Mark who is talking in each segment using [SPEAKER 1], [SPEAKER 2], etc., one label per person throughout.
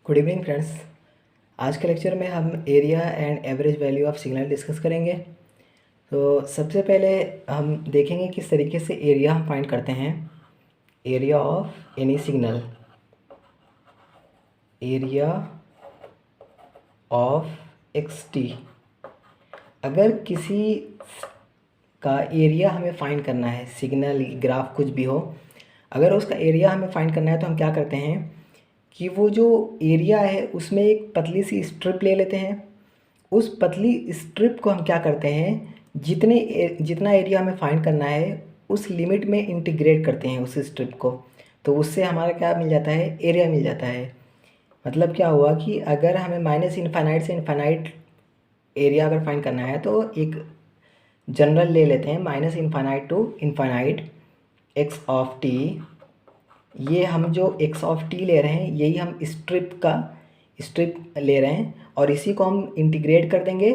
[SPEAKER 1] Good evening friends. आज के lecture में हम area and average value of signal discuss करेंगे। तो सबसे पहले हम देखेंगे किस तरीके से एरिया हम फाइंड करते हैं। Area of any signal, area of x T. अगर किसी का एरिया हमें फाइंड करना है, सिग्नल ग्राफ कुछ भी हो, अगर उसका एरिया हमें फाइंड करना है तो हम क्या करते हैं कि वो जो एरिया है उसमें एक पतली सी स्ट्रिप ले लेते हैं। उस पतली स्ट्रिप को हम क्या करते हैं, जितना एरिया हमें फाइंड करना है उस लिमिट में इंटीग्रेट करते हैं उस स्ट्रिप को। तो उससे हमारा क्या मिल जाता है, एरिया मिल जाता है। मतलब क्या हुआ कि अगर हमें माइनस इनफाइनाइट से इनफाइनाइट एरिया अगर फाइंड करना है तो एक जनरल ले लेते हैं, minus infinite to infinite x of t. ये हम जो एक्स ऑफ टी ले रहे हैं यही हम स्ट्रिप ले रहे हैं और इसी को हम इंटीग्रेट कर देंगे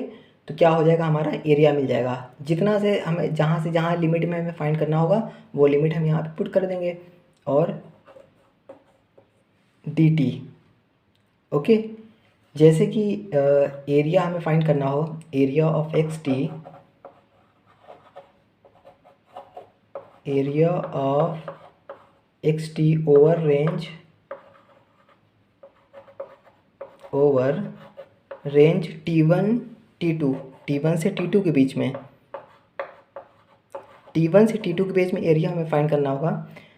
[SPEAKER 1] तो क्या हो जाएगा, हमारा एरिया मिल जाएगा। जितना से हमें जहाँ से जहाँ लिमिट में हमें फाइंड करना होगा वो लिमिट हम यहाँ पे पुट कर देंगे और डी टी। ओके, जैसे कि एरिया हमें फाइंड करना हो, area of x T, area of x T over range T1 T2, T1 से T2 के बीच में, T1 से T2 के बीच में एरिया हमें फाइंड करना होगा।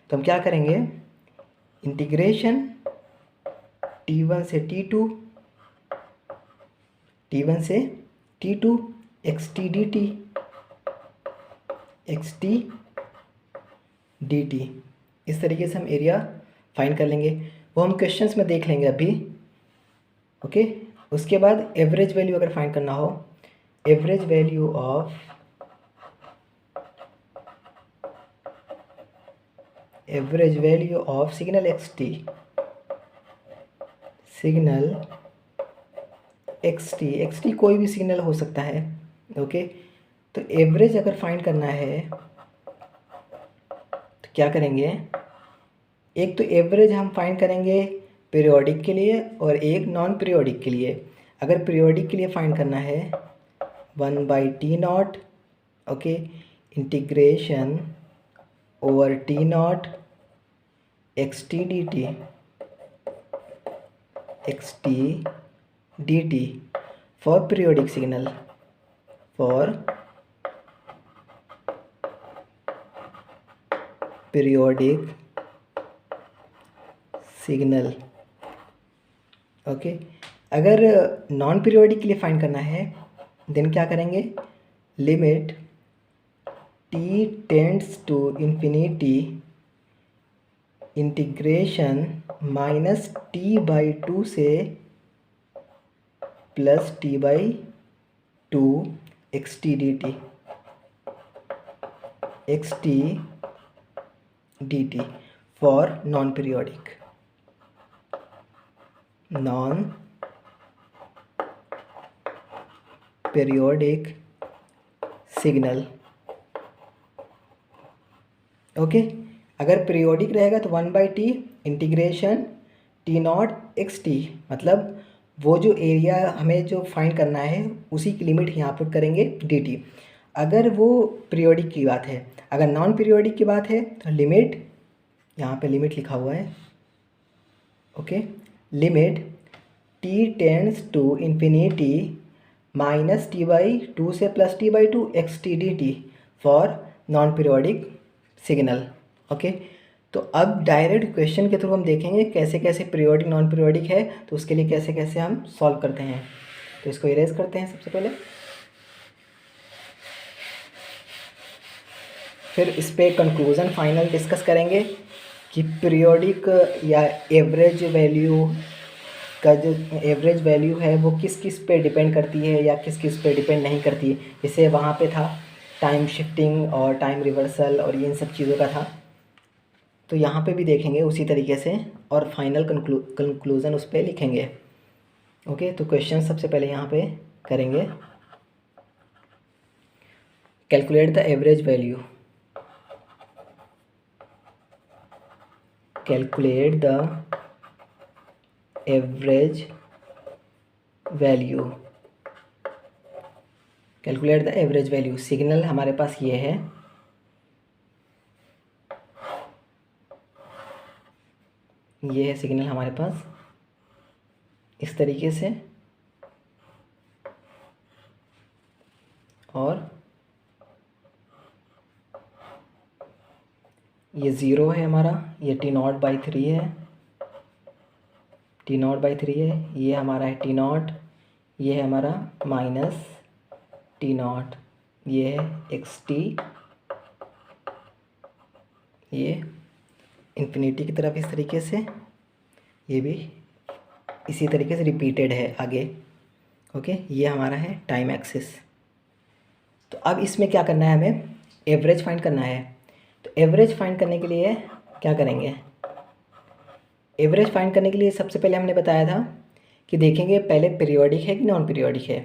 [SPEAKER 1] तो हम क्या करेंगे, इंटीग्रेशन T1 से T2, T1 से T2 x t d T, x t d T. इस तरीके से हम एरिया फाइंड कर लेंगे, वो हम क्वेश्चंस में देख लेंगे अभी। ओके, उसके बाद एवरेज वैल्यू अगर फाइंड करना हो, average value of signal x T, x T कोई भी सिग्नल हो सकता है। ओके, तो एवरेज अगर फाइंड करना है तो क्या करेंगे, एक तो एवरेज हम फाइंड करेंगे पीरियोडिक के लिए और एक नॉन पीरियोडिक के लिए। अगर पीरियोडिक के लिए फाइंड करना है 1/T0, okay, integration over T0 x t d t for periodic signal, for periodic signal. Okay, अगर नॉन पीरियोडिक के लिए फाइंड करना है देन क्या करेंगे, limit t tends to infinity, integration -T/2 से +T/2 x t d t for non periodic signal. Okay, अगर periodic रहेगा तो 1/T integration T0 x T, मतलब वो जो एरिया हमें जो फाइंड करना है उसी की लिमिट यहाँ पुट करेंगे dt। अगर वो पीरियोडिक की बात है, अगर नॉन पीरियोडिक की बात है तो लिमिट, यहाँ पे लिमिट लिखा हुआ है, okay, limit t tends to infinity -T/2 से +T/2 x t d t for non periodic signal. Okay, तो अब डायरेक्ट क्वेश्चन के थ्रू हम देखेंगे कैसे कैसे पीरियोडिक नॉन पीरियोडिक है, तो उसके लिए कैसे कैसे हम सॉल्व करते हैं। तो इसको इरेज करते हैं सबसे पहले, फिर इस पे कंक्लूज़न फाइनल डिस्कस करेंगे कि पीरियोडिक या एवरेज वैल्यू का जो एवरेज वैल्यू है वो किस किस पे डिपेंड करती है या किस किस पे डिपेंड नहीं करती। जैसे वहाँ पे था टाइम शिफ्टिंग और टाइम रिवर्सल और ये इन सब चीज़ों का था, तो यहाँ पे भी देखेंगे उसी तरीके से और फाइनल कंक्लूज़न उस पर लिखेंगे। ओके, तो क्वेश्चन सबसे पहले यहाँ पे करेंगे, calculate the average value, calculate the average value, calculate the average value. Signal हमारे पास ये है, ये है सिग्नल हमारे पास इस तरीके से, और ये ज़ीरो है हमारा, ये T0/3 है, T0/3 है, ये हमारा है T0, ये है हमारा -T0, ये है xt, ये इन्फिनिटी की तरफ इस तरीके से, ये भी इसी तरीके से रिपीटेड है आगे। ओके, ये हमारा है टाइम एक्सिस। तो अब इसमें क्या करना है, हमें एवरेज फाइंड करना है। तो एवरेज फाइंड करने के लिए क्या करेंगे, एवरेज फाइंड करने के लिए सबसे पहले हमने बताया था कि देखेंगे पहले पीरियोडिक है कि नॉन पीरियोडिक है।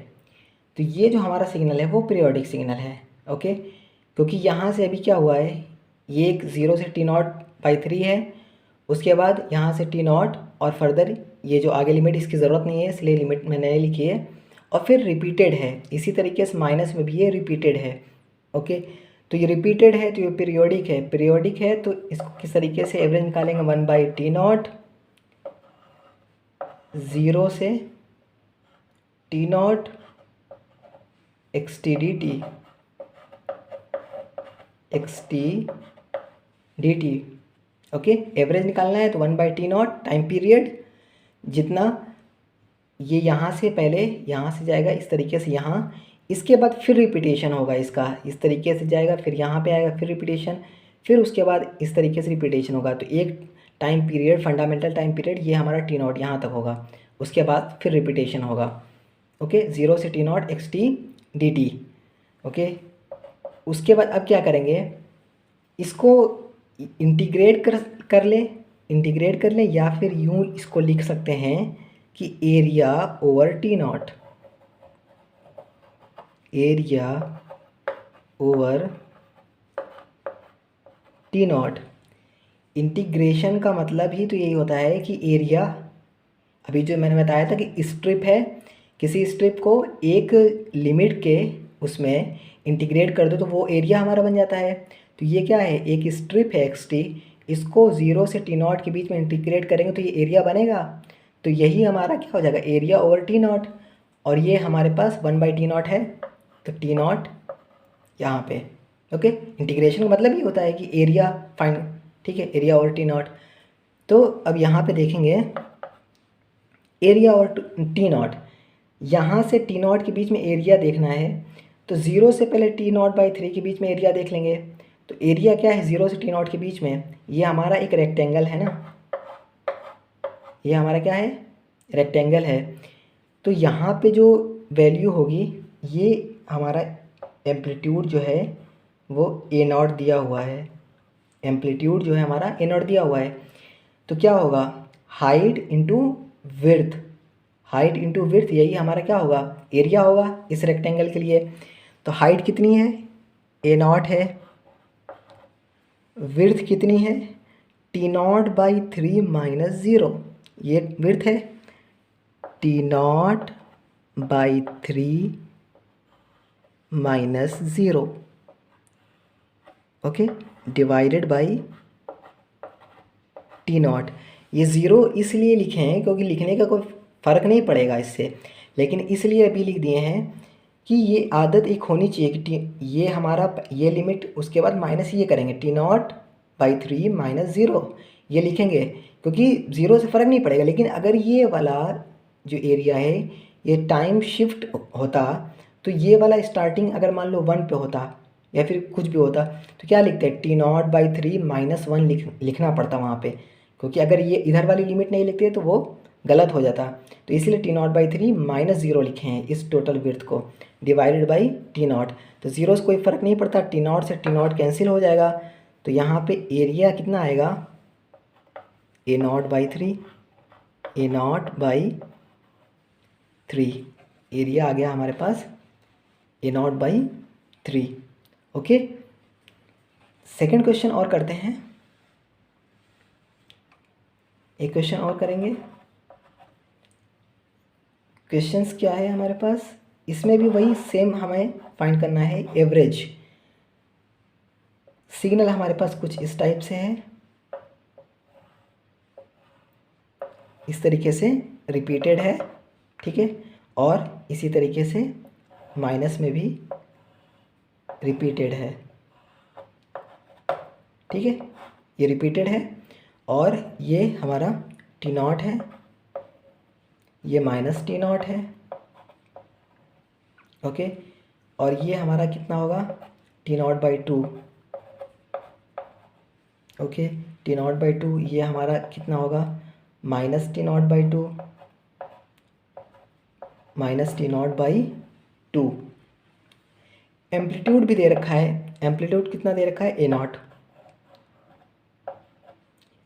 [SPEAKER 1] तो ये जो हमारा सिग्नल है वो पीरियोडिक सिग्नल है। ओके, क्योंकि यहाँ से अभी क्या हुआ है, ये एक 0 से T0/3 है, उसके बाद यहाँ से T0 और फर्दर ये जो आगे लिमिट इसकी ज़रूरत नहीं है इसलिए लिमिट मैंने नहीं लिखी है, और फिर रिपीटेड है। इसी तरीके से माइनस में भी ये रिपीटेड है। ओके, तो ये रिपीटेड है तो ये पीरियोडिक है, पीरियोडिक है तो इसको किस तरीके से एवरेज निकालेंगे, 1/T0, 0 से T0 xt dt। Okay, average निकालना है तो 1/T0 टाइम पीरियड, जितना ये यहाँ से पहले यहाँ से जाएगा इस तरीके से यहाँ, इसके बाद फिर रिपीटेशन होगा इसका, इस तरीके से जाएगा फिर यहाँ पे आएगा फिर रिपीटेशन, फिर उसके बाद इस तरीके से रिपीटेशन होगा। तो एक time period, fundamental time period ये हमारा T0 यहाँ तक होगा, उसके बाद फिर रिपीटेशन होगा। ओके, 0 से T0 xt dt। ओके, उसके बाद अब क्या करेंगे, इसको इंटीग्रेट कर ले या फिर यूँ इसको लिख सकते हैं कि area over T0, area over T0। Integration का मतलब ही तो यही होता है कि एरिया, अभी जो मैंने बताया था कि स्ट्रिप है, किसी स्ट्रिप को एक लिमिट के उसमें इंटीग्रेट कर दो तो वो एरिया हमारा बन जाता है। तो ये क्या है, एक स्ट्रिप है xt, इसको 0 से T0 के बीच में इंटीग्रेट करेंगे तो ये एरिया बनेगा। तो यही हमारा क्या हो जाएगा, एरिया ओवर T0, और ये हमारे पास 1/T0 है तो T0 यहाँ पे। ओके, इंटीग्रेशन का मतलब ही होता है कि एरिया फाइंड, ठीक है, एरिया ओवर T0। तो अब यहाँ पे देखेंगे एरिया और T0, यहाँ से T0 के बीच में एरिया देखना है तो 0 से पहले T0/3 के बीच में एरिया देख लेंगे। तो एरिया क्या है 0 से T0 के बीच में, ये हमारा एक रेक्टेंगल है ना, ये हमारा क्या है, रेक्टेंगल है। तो यहाँ पे जो वैल्यू होगी, ये हमारा एम्पलीट्यूड जो है वो A0 दिया हुआ है, एम्पलीट्यूड जो है हमारा A0 दिया हुआ है। तो क्या होगा, height into width, height into width, यही हमारा क्या होगा, एरिया होगा इस रेक्टेंगल के लिए। तो हाइट कितनी है, A0 है, विड्थ कितनी है, T0/3 - 0, ये विड्थ है, T0/3 - 0, okay, divided by T0। ये 0 इसलिए लिखे हैं क्योंकि लिखने का कोई फ़र्क नहीं पड़ेगा इससे, लेकिन इसलिए अभी लिख दिए हैं कि ये आदत एक होनी चाहिए कि ये हमारा ये लिमिट, उसके बाद माइनस ये करेंगे T0/3 - 0, ये लिखेंगे क्योंकि 0 से फ़र्क नहीं पड़ेगा। लेकिन अगर ये वाला जो एरिया है ये टाइम शिफ्ट होता तो ये वाला स्टार्टिंग अगर मान लो 1 पे होता या फिर कुछ भी होता तो क्या लिखते हैं, T0/3 - 1 लिखना पड़ता वहाँ पे, क्योंकि अगर ये इधर वाली लिमिट नहीं लिखते तो वो गलत हो जाता। तो इसीलिए T0/3 - 0 लिखे हैं इस टोटल विड्थ को, डिवाइडेड बाई T0। तो 0 से कोई फ़र्क नहीं पड़ता, T0 से T0 कैंसिल हो जाएगा। तो यहाँ पे एरिया कितना आएगा, A0/3, A0/3, एरिया आ गया हमारे पास A0/3। ओके, सेकंड क्वेश्चन और करते हैं, एक क्वेश्चन और करेंगे। क्वेश्चंस क्या है हमारे पास, इसमें भी वही सेम हमें फाइंड करना है एवरेज। सिग्नल हमारे पास कुछ इस टाइप से है, इस तरीके से रिपीटेड है, ठीक है, और इसी तरीके से माइनस में भी रिपीटेड है, ठीक है, ये रिपीटेड है और ये हमारा टी नॉट है, ये माइनस टी नॉट है, ओके, और ये हमारा कितना होगा T not by two, okay, T not by two, ये हमारा कितना होगा minus T not by two, minus T not by two. Amplitude भी दे रखा है, एम्पलीट्यूड कितना दे रखा है ए नॉट,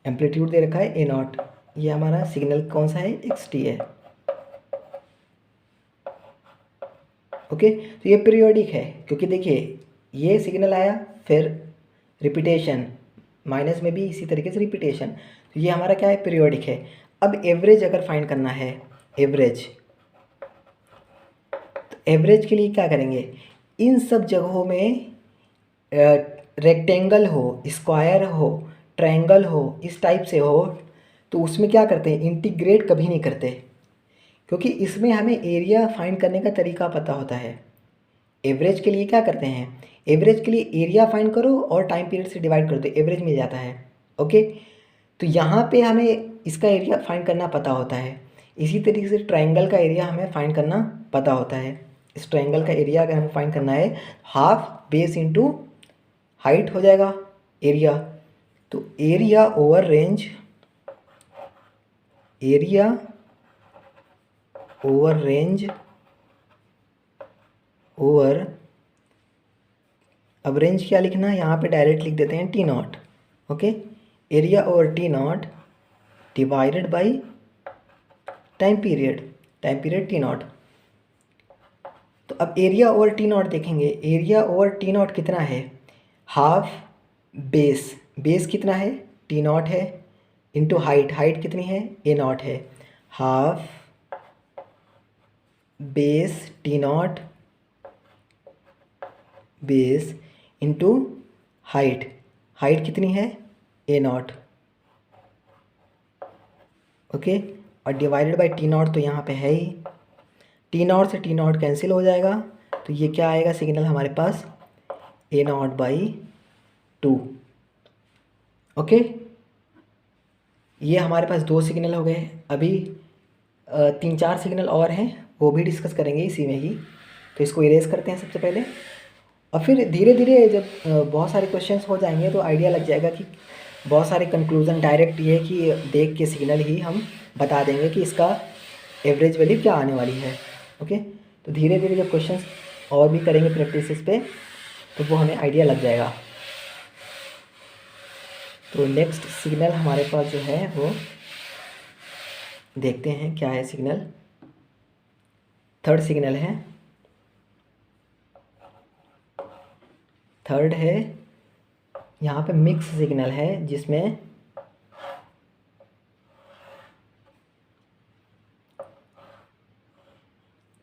[SPEAKER 1] एम्पलीट्यूड दे रखा है ए नॉट, ये हमारा सिग्नल कौन सा है एक्स टी है, ओके। तो ये पीरियोडिक है क्योंकि देखिए ये सिग्नल आया फिर रिपीटेशन, माइनस में भी इसी तरीके से रिपीटेशन, तो ये हमारा क्या है पीरियोडिक है। अब एवरेज अगर फाइंड करना है, एवरेज, तो एवरेज के लिए क्या करेंगे, इन सब जगहों में रेक्टेंगल हो, स्क्वायर हो, ट्रायंगल हो, इस टाइप से हो, तो उसमें क्या करते हैं इंटीग्रेट कभी नहीं करते, क्योंकि इसमें हमें एरिया फाइंड करने का तरीका पता होता है। एवरेज के लिए क्या करते हैं, एवरेज के लिए एरिया फाइंड करो और टाइम पीरियड से डिवाइड कर दो, एवरेज मिल जाता है, ओके। तो यहाँ पे हमें इसका एरिया फाइंड करना पता होता है। इसी तरीके से ट्रायंगल का एरिया हमें फाइंड करना पता होता है। इस ट्रायंगल का एरिया अगर हमें फाइंड करना है, हाफ बेस इंटू हाइट हो जाएगा एरिया, तो area over range, area over range over, अब रेंज क्या लिखना है यहाँ पे डायरेक्ट लिख देते हैं T not, okay, area over T not divided by time period T not. तो अब एरिया ओवर टी नॉट देखेंगे, एरिया ओवर टी नॉट कितना है, हाफ बेस, बेस कितना है टी नॉट है, इंटू हाइट, हाइट कितनी है ए नॉट है, half base T not base into height, height कितनी है ए नॉट, ओके, और डिवाइडेड बाई टी नॉट, तो यहाँ पे है ही, टी नॉट से टी नॉट कैंसिल हो जाएगा, तो ये क्या आएगा सिग्नल हमारे पास ए नॉट बाई टू, ओके। ये हमारे पास दो सिग्नल हो गए, अभी 3-4 सिग्नल और हैं, वो भी डिस्कस करेंगे इसी में ही। तो इसको इरेज करते हैं सबसे पहले, और फिर धीरे धीरे जब बहुत सारे क्वेश्चंस हो जाएंगे तो आइडिया लग जाएगा कि बहुत सारे कंक्लूजन डायरेक्ट ये है कि देख के सिग्नल ही हम बता देंगे कि इसका एवरेज वैल्यू क्या आने वाली है, ओके। तो धीरे धीरे जब क्वेश्चंस और भी करेंगे प्रैक्टिस पे, तो वो हमें आइडिया लग जाएगा। तो नेक्स्ट सिग्नल हमारे पास जो है वो देखते हैं क्या है सिग्नल, थर्ड सिग्नल है, थर्ड है यहाँ पे मिक्स सिग्नल है जिसमें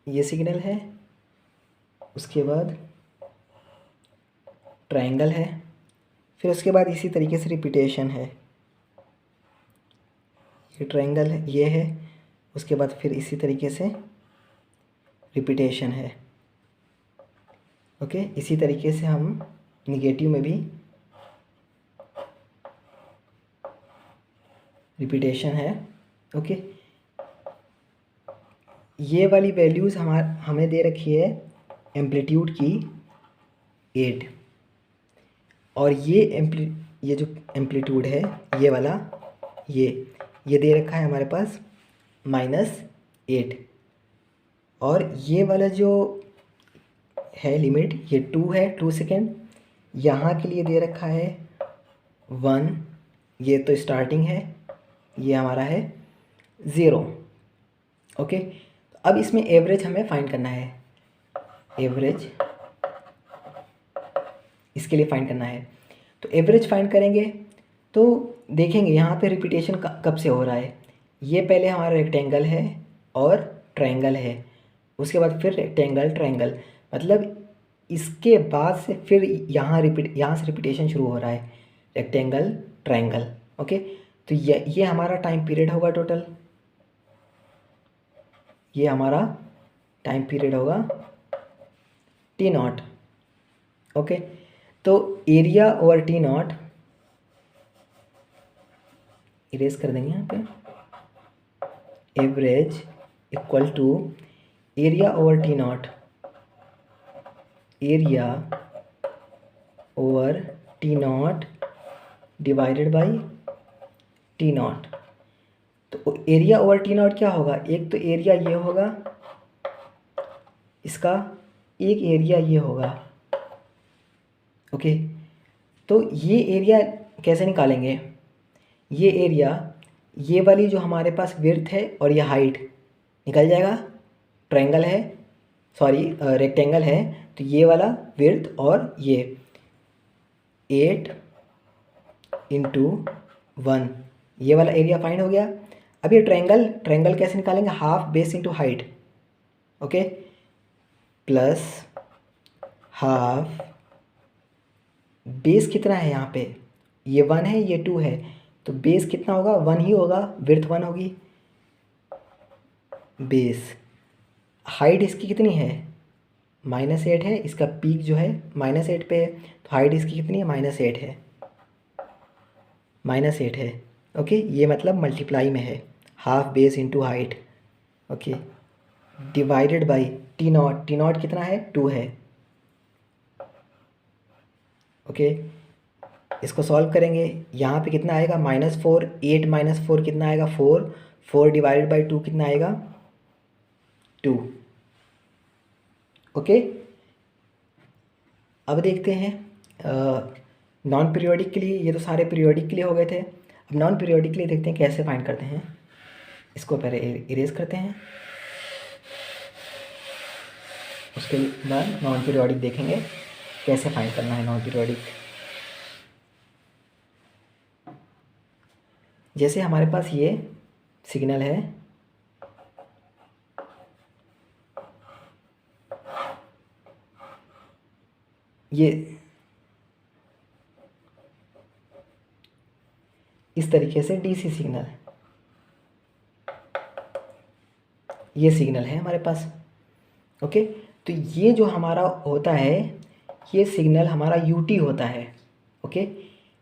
[SPEAKER 1] ये सिग्नल है, उसके बाद ट्रायंगल है, फिर उसके बाद इसी तरीके से रिपीटेशन है, ये ट्रायंगल है, ये है, उसके बाद फिर इसी तरीके से रिपीटेशन है, ओके। इसी तरीके से हम निगेटिव में भी रिपीटेशन है, ओके। ये वाली वैल्यूज़ हमें दे रखी है एम्पलीट्यूड की 8, और ये जो एम्पलीट्यूड है ये वाला, ये दे रखा है हमारे पास -8, और ये वाला जो है लिमिट ये 2 है, 2 सेकेंड, यहाँ के लिए दे रखा है 1, ये तो स्टार्टिंग है, ये हमारा है 0, ओके। अब इसमें एवरेज हमें फाइंड करना है, एवरेज इसके लिए फाइंड करना है। तो एवरेज फाइंड करेंगे तो देखेंगे यहाँ पे रिपीटेशन कब से हो रहा है, ये पहले हमारा रेक्टेंगल है और ट्रायंगल है, उसके बाद फिर रेक्टेंगल ट्रायंगल, मतलब इसके बाद से फिर यहाँ से रिपीटेशन शुरू हो रहा है, रेक्टेंगल ट्रायंगल। ओके, तो ये हमारा टाइम पीरियड होगा टोटल, ये हमारा टाइम पीरियड होगा T0। ओके, तो एरिया ओवर T0 इरेज कर देंगे यहाँ पे, average equal to area over T0, area over T0 divided by T0। तो एरिया ओवर T0 क्या होगा, एक तो एरिया ये होगा इसका, एक एरिया ये होगा। ओके, तो ये एरिया कैसे निकालेंगे, ये एरिया, ये वाली जो हमारे पास विड्थ है और ये हाइट निकल जाएगा, ट्रायंगल है, सॉरी रेक्टेंगल है, तो ये वाला विड्थ और ये 8 इंटू 1, ये वाला एरिया फाइंड हो गया। अब ये ट्रायंगल कैसे निकालेंगे, half base into height. Okay, plus half base कितना है यहाँ पे, ये 1 है ये 2 है, तो बेस कितना होगा 1 ही होगा, विड्थ 1 होगी, बेस हाइट इसकी कितनी है -8 है, इसका पीक जो है -8 पे है, तो हाइट इसकी कितनी है -8 है, -8 है। ओके, ये मतलब मल्टीप्लाई में है, half base into height. Okay, divided by T0 कितना है 2 है। ओके, इसको सॉल्व करेंगे, यहाँ पे कितना आएगा -4, 8 - 4 कितना आएगा 4, 4 डिवाइडेड बाई 2 कितना आएगा 2। ओके, अब देखते हैं नॉन पीरियोडिक के लिए, ये तो सारे पीरियोडिक के लिए हो गए थे, अब नॉन पीरियोडिक के लिए देखते हैं कैसे फाइंड करते हैं। इसको पहले इरेज करते हैं, उसके बाद नॉन पीरियोडिक देखेंगे कैसे फाइंड करना है नॉन पीरियोडिक। जैसे हमारे पास ये सिग्नल है, ये इस तरीके से डीसी सिग्नल, ये सिग्नल है हमारे पास। ओके, तो ये जो हमारा होता है, ये सिग्नल हमारा यूटी होता है। Okay,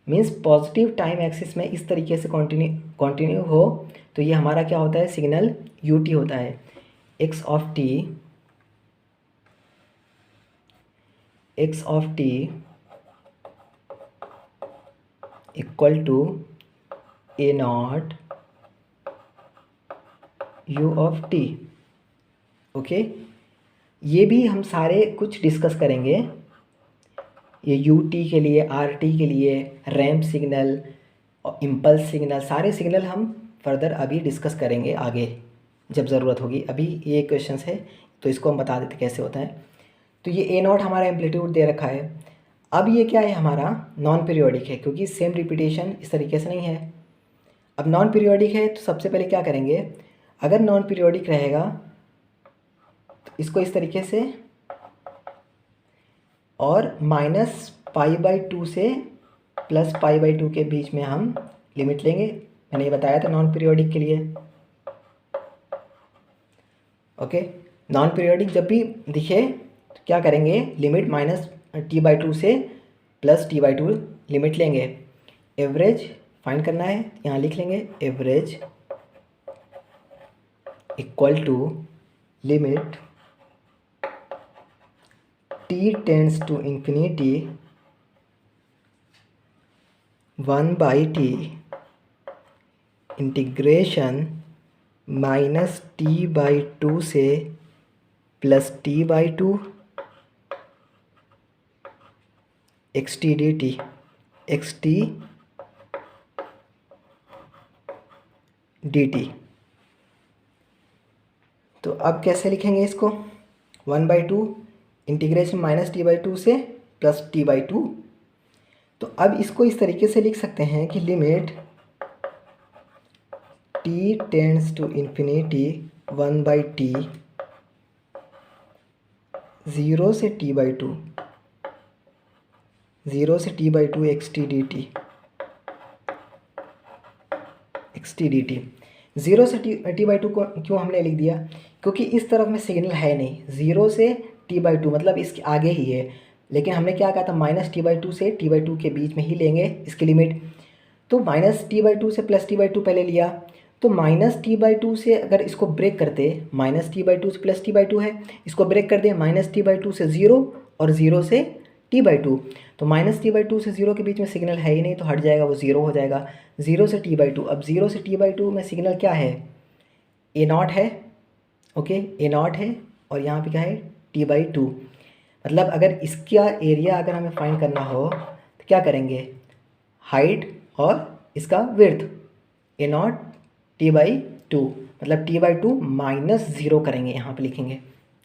[SPEAKER 1] means positive time axis में इस तरीके से कंटिन्यू हो, तो ये हमारा क्या होता है, सिग्नल यूटी होता है। X of t equal to A0 U of t. Okay, ये भी हम सारे कुछ डिस्कस करेंगे, ये यूटी के लिए, आरटी के लिए, रैंप सिग्नल और इम्पल्स सिग्नल, सारे सिग्नल हम फर्दर अभी डिस्कस करेंगे आगे जब ज़रूरत होगी। अभी ये क्वेश्चंस है तो इसको हम बता देते कैसे होता है। तो ये A0 हमारा एम्पलीट्यूड दे रखा है। अब ये क्या है, हमारा नॉन पीरियोडिक है, क्योंकि सेम रिपीटेशन इस तरीके से नहीं है। अब नॉन पीरियोडिक है तो सबसे पहले क्या करेंगे, अगर नॉन पीरियोडिक रहेगा तो इसको इस तरीके से और -π/2 से +π/2 के बीच में हम लिमिट लेंगे। मैंने ये बताया था नॉन पीरियोडिक के लिए। ओके, नॉन पीरियोडिक जब भी दिखे तो क्या करेंगे, लिमिट -t/2 से +t/2 लिमिट लेंगे। एवरेज फाइंड करना है, यहाँ लिख लेंगे average equal to limit t tends to infinity 1/t integration -t/2 से +t/2 xt dt, xt dt। तो अब कैसे लिखेंगे इसको, 1/2 इंटीग्रेशन -t/2 से +t/2। तो अब इसको इस तरीके से लिख सकते हैं कि limit t tends to infinity 1/t 0 से t/2 0 से t/2 xt dt 0 से t/2 को क्यों हमने लिख दिया, क्योंकि इस तरफ में सिग्नल है नहीं। 0 से t/2 मतलब इसके आगे ही है, लेकिन हमने क्या कहा था -t/2 से t/2 के बीच में ही लेंगे इसकी लिमिट। तो -t/2 से +t/2 पहले लिया, तो -t/2 से अगर इसको ब्रेक करते, -t/2 से +t/2 है, इसको ब्रेक कर दें -t/2 से 0 और 0 से t/2, तो -t/2 से 0 के बीच में सिग्नल है ही नहीं, तो हट जाएगा, वो 0 हो जाएगा। 0 से t/2, अब 0 से t/2 में सिग्नल क्या है, a0 है, ओके a0 है, और यहाँ पे क्या है t/2। मतलब अगर इसका एरिया अगर हमें फाइंड करना हो तो क्या करेंगे, हाइट और इसका विड्थ a0 t/2, मतलब t/2 -0 करेंगे, यहाँ पे लिखेंगे,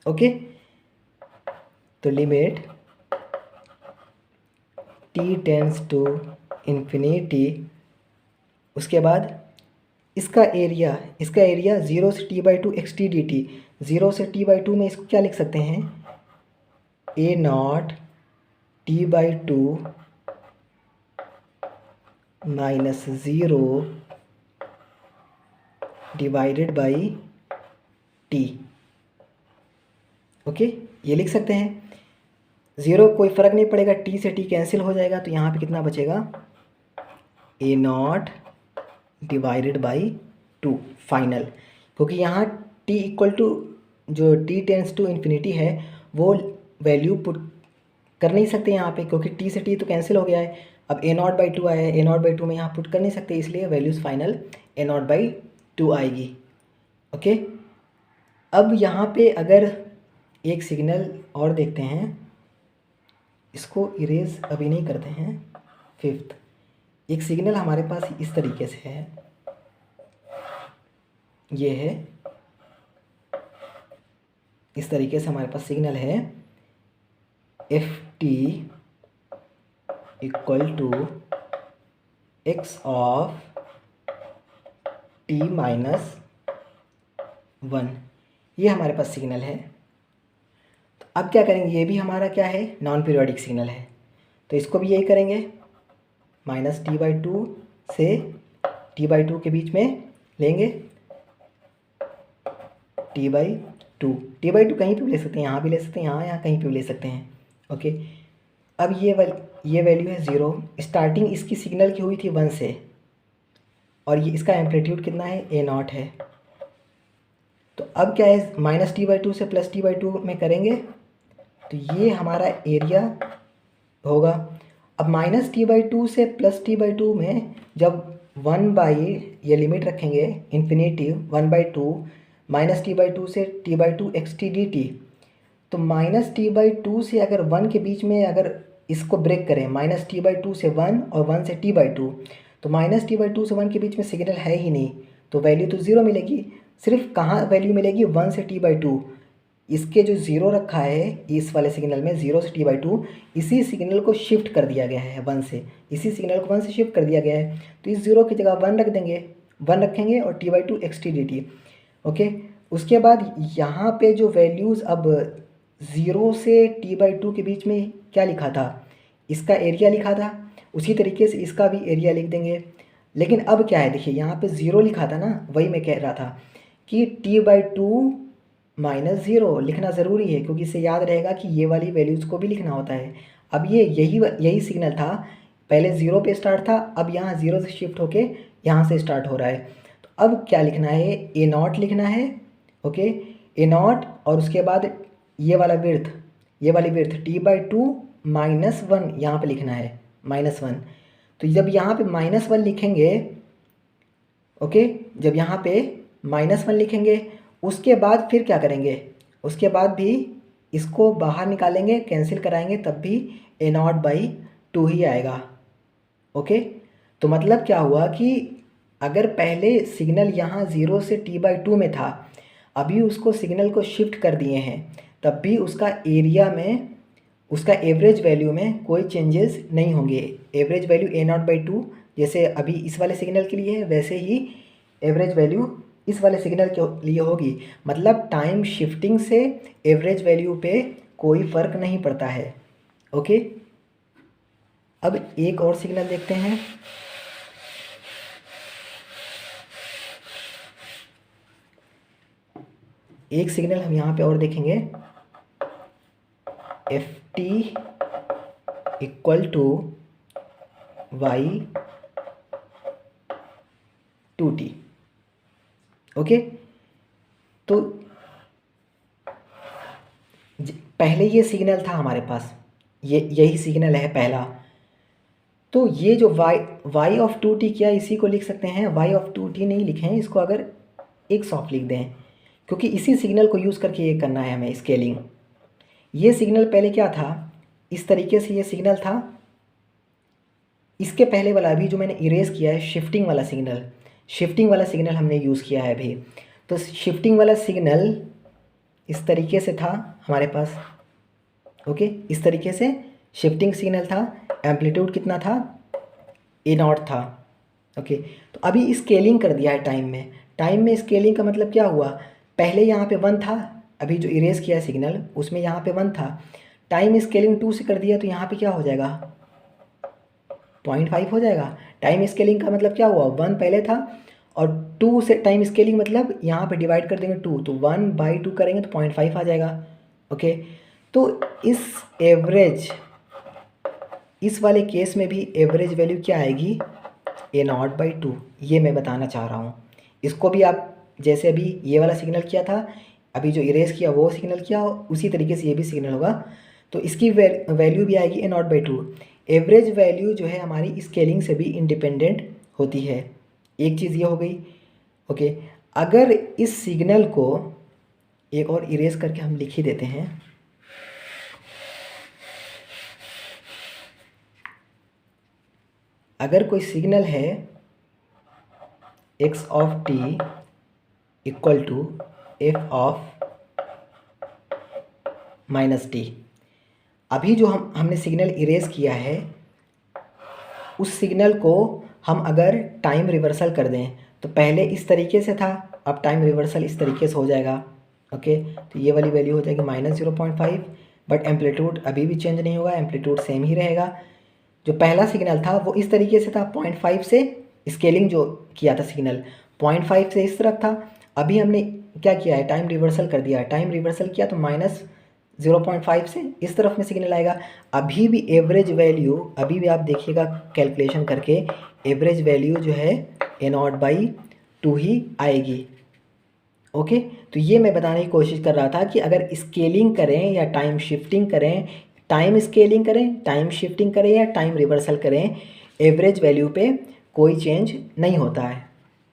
[SPEAKER 1] ओके। तो limit t tends to infinity, उसके बाद इसका एरिया 0 से t/2 xt dt, 0 से t/2 में इसको क्या लिख सकते हैं, a0 t/2 -0 divided by t, okay ये लिख सकते हैं। 0 कोई फ़र्क नहीं पड़ेगा, t से t कैंसिल हो जाएगा, तो यहाँ पे कितना बचेगा, a0 डिवाइडेड बाई 2 फाइनल, क्योंकि यहाँ t इक्वल टू जो t टेंड्स टू इन्फिनिटी है वो वैल्यू पुट कर नहीं सकते यहाँ पे, क्योंकि t से t तो कैंसिल हो गया है। अब a0/2 आया है, a0/2 में यहाँ पुट कर नहीं सकते, इसलिए वैल्यूज़ फाइनल a0/2 आएगी, ओके। अब यहाँ पे अगर एक सिग्नल और देखते हैं, इसको इरेज अभी नहीं करते हैं। 5th एक सिग्नल हमारे पास इस तरीके से है, ये है इस तरीके से हमारे पास सिग्नल है, ft equal to x of t -1, ये हमारे पास सिग्नल है। तो अब क्या करेंगे, ये भी हमारा क्या है, नॉन पीरियोडिक सिग्नल है, तो इसको भी यही करेंगे, -t/2 से t/2 के बीच में लेंगे t/2 कहीं पे भी ले सकते हैं, यहाँ भी ले सकते हैं, यहाँ कहीं पे भी ले सकते हैं, ओके। अब ये वैल्यू है 0, स्टार्टिंग इसकी सिग्नल की हुई थी 1 से, और ये इसका एम्पलीट्यूड कितना है, a0 है। तो अब क्या है, -t/2 से +t/2 में करेंगे, तो ये हमारा एरिया होगा। अब -t/2 से +t/2 में जब 1/, ये लिमिट रखेंगे इन्फिनिटी 1/2 -t/2 से t/2 xt dt, तो -t/2 से अगर 1 के बीच में अगर इसको ब्रेक करें, -t/2 से 1 और 1 से t/2, तो -t/2 से 1 के बीच में सिग्नल है ही नहीं, तो वैल्यू तो 0 मिलेगी। सिर्फ कहाँ वैल्यू मिलेगी, 1 से t/2, इसके जो 0 रखा है इस वाले सिग्नल में 0 से t/2, इसी सिग्नल को शिफ्ट कर दिया गया है 1 से, इसी सिग्नल को 1 से शिफ्ट कर दिया गया है, तो इस 0 की जगह 1 रख देंगे, 1 रखेंगे और t/2 xt dt, ओके। उसके बाद यहाँ पे जो वैल्यूज़ अब 0 से t/2 के बीच में क्या लिखा था, इसका एरिया लिखा था, उसी तरीके से इसका भी एरिया लिख देंगे। लेकिन अब क्या है, देखिए यहाँ पे 0 लिखा था ना, वही मैं कह रहा था कि t/2 -0 लिखना ज़रूरी है, क्योंकि इससे याद रहेगा कि ये वाली वैल्यूज़ को भी लिखना होता है। अब ये यही सिग्नल था, पहले 0 पे स्टार्ट था, अब यहाँ 0 से शिफ्ट होके यहाँ से स्टार्ट हो रहा है। तो अब क्या लिखना है, a0 लिखना है, ओके a0, और उसके बाद ये वाली विड्थ t/2 -1 यहाँ पे लिखना है, -1। तो जब यहाँ पे -1 लिखेंगे, ओके, जब यहाँ पे -1 लिखेंगे, उसके बाद फिर क्या करेंगे, उसके बाद भी इसको बाहर निकालेंगे, कैंसिल कराएंगे, तब भी a0/2 ही आएगा, ओके। तो मतलब क्या हुआ कि अगर पहले सिग्नल यहाँ 0 से t/2 में था, अभी उसको सिग्नल को शिफ्ट कर दिए हैं, तब भी उसका एरिया में, उसका एवरेज वैल्यू में कोई चेंजेस नहीं होंगे। एवरेज वैल्यू a0/2 जैसे अभी इस वाले सिग्नल के लिए है, वैसे ही एवरेज वैल्यू इस वाले सिग्नल के लिए होगी। मतलब टाइम शिफ्टिंग से एवरेज वैल्यू पे कोई फ़र्क नहीं पड़ता है। ओके, अब एक और सिग्नल देखते हैं। एक सिग्नल हम यहाँ पे और देखेंगे, f t equal to y two t. Okay, तो पहले ये सिग्नल था हमारे पास, यही सिग्नल है पहला। तो ये जो वाई ऑफ टू टी, क्या इसी को लिख सकते हैं? वाई ऑफ टू टी नहीं लिखें इसको, अगर एक सॉफ्ट लिख दें, क्योंकि इसी सिग्नल को यूज़ करके ये करना है हमें स्केलिंग। ये सिग्नल पहले क्या था, इस तरीके से ये सिग्नल था। इसके पहले वाला अभी जो मैंने इरेज किया है, शिफ्टिंग वाला सिग्नल हमने यूज़ किया है अभी। तो शिफ्टिंग वाला सिग्नल इस तरीके से था हमारे पास। ओके, इस तरीके से शिफ्टिंग सिग्नल था। एम्पलीट्यूड कितना था? A0 था। ओके, तो अभी स्केलिंग कर दिया है टाइम में स्केलिंग का मतलब क्या हुआ? पहले यहाँ पे 1 था, अभी जो इरेज किया है सिग्नल उसमें यहाँ पे 1 था। टाइम स्केलिंग 2 से कर दिया तो यहाँ पे क्या हो जाएगा? 0.5 हो जाएगा। टाइम स्केलिंग का मतलब क्या हुआ? 1 पहले था और 2 से टाइम स्केलिंग मतलब यहाँ पे डिवाइड कर देंगे 2, तो 1/2 करेंगे तो 0.5 आ जाएगा। ओके, तो इस वाले केस में भी एवरेज वैल्यू क्या आएगी? A0/2। ये मैं बताना चाह रहा हूँ। इसको भी आप जैसे अभी ये वाला सिग्नल किया था, अभी जो इरेज किया वो सिग्नल किया, उसी तरीके से ये भी सिग्नल होगा। तो इसकी वैल्यू भी आएगी A0/2। एवरेज वैल्यू जो है हमारी स्केलिंग से भी इंडिपेंडेंट होती है। एक चीज़ ये हो गई। ओके, अगर इस सिग्नल को एक और इरेज करके हम लिख ही देते हैं। अगर कोई सिग्नल है x of t equal to f of minus t, अभी जो हमने सिग्नल इरेज किया है उस सिग्नल को हम अगर टाइम रिवर्सल कर दें तो पहले इस तरीके से था, अब टाइम रिवर्सल इस तरीके से हो जाएगा। ओके, तो ये वाली वैल्यू हो जाएगी -0.5, बट एम्पलीट्यूड अभी भी चेंज नहीं होगा, एम्पलीट्यूड सेम ही रहेगा। जो पहला सिग्नल था वो इस तरीके से था, 0.5 से स्केलिंग जो किया था सिग्नल 0.5 से इस तरफ था। अभी हमने क्या किया है? टाइम रिवर्सल कर दिया है। टाइम रिवर्सल किया तो -0.5 से इस तरफ में सिग्नल आएगा। अभी भी एवरेज वैल्यू, अभी भी आप देखिएगा कैलकुलेशन करके, एवरेज वैल्यू जो है A0/2 ही आएगी। ओके, तो ये मैं बताने की कोशिश कर रहा था कि अगर स्केलिंग करें या टाइम शिफ्टिंग करें, टाइम स्केलिंग करें, टाइम शिफ्टिंग करें या टाइम रिवर्सल करें, एवरेज वैल्यू पे कोई चेंज नहीं होता है।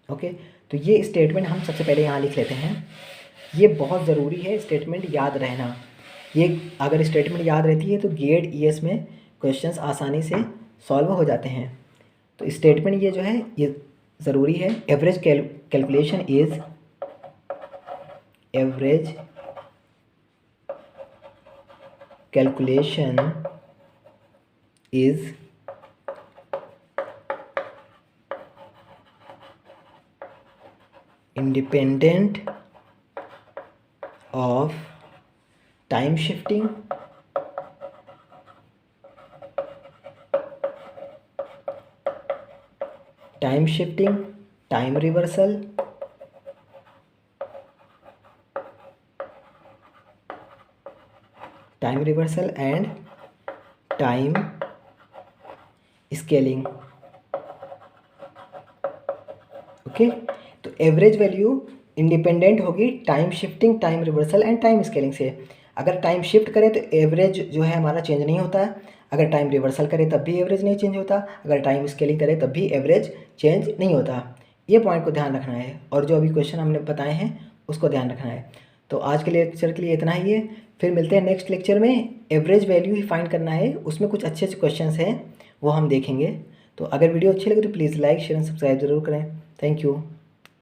[SPEAKER 1] ओके, तो ये स्टेटमेंट हम सबसे पहले यहाँ लिख लेते हैं। ये बहुत ज़रूरी है स्टेटमेंट याद रहना। ये अगर स्टेटमेंट याद रहती है तो गेट ईएस में क्वेश्चंस आसानी से सॉल्व हो जाते हैं। तो स्टेटमेंट ये जो है ये ज़रूरी है। Average calculation is average calculation is independent of time shifting, time reversal, and time scaling. Okay, तो एवरेज वैल्यू इंडिपेंडेंट होगी time shifting, time reversal and time scaling से। अगर टाइम शिफ्ट करें तो एवरेज जो है हमारा चेंज नहीं होता है, अगर टाइम रिवर्सल करें तब भी एवरेज नहीं चेंज होता, अगर टाइम स्केलिंग करें तब भी एवरेज चेंज नहीं होता। ये पॉइंट को ध्यान रखना है, और जो अभी क्वेश्चन हमने बताए हैं उसको ध्यान रखना है। तो आज के लेक्चर के लिए इतना ही है, फिर मिलते हैं नेक्स्ट लेक्चर में। एवरेज वैल्यू ही फाइंड करना है, उसमें कुछ अच्छे अच्छे क्वेश्चंस हैं वो हम देखेंगे। तो अगर वीडियो अच्छी लगे तो please like share and subscribe जरूर करें। Thank you.